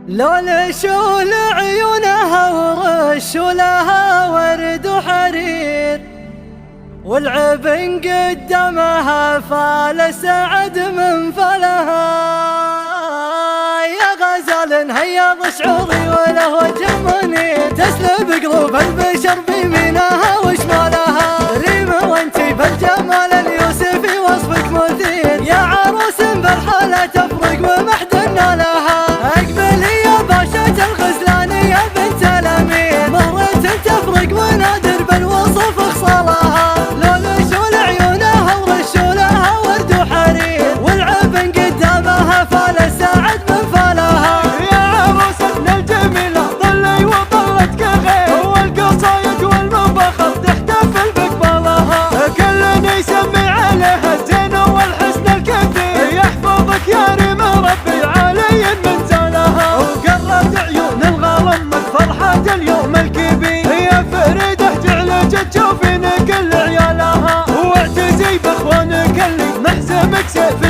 لون شول عيونها ورش لها ورد وحرير، والعبن قدامها فال سعد من فلها. يا غزال هيا شعوري وله وجه منير، تسلب قلوب البشر بيمينها وشمالها. ريم وانتي بالجمال اليوسفي وصفك مثير، يا عروس بالحالة تفرق ومحدنا لها. اقبلي يا باشا الغزلاني يا بنت الامير، مرة تفرق ونادر بالوصف خصالها. لون شول عيونها ورشولها ورد وحرير، والعبن قدامها فال سعد من فالها. يا عروستنا الجميلة ظلي وظلت كغير، والقصايد والمباخر تحتفل بقبالها. كل يسمي عليها الزين والحسن الكثير، يحفظك يا ريم ربي علي من زالها. وقرت عيون الغرام من فرحة اليوم الكبير، يا فريدة جعلك تشوفين كل عيالها. واعتزي باخوانك اللي محزمك سيف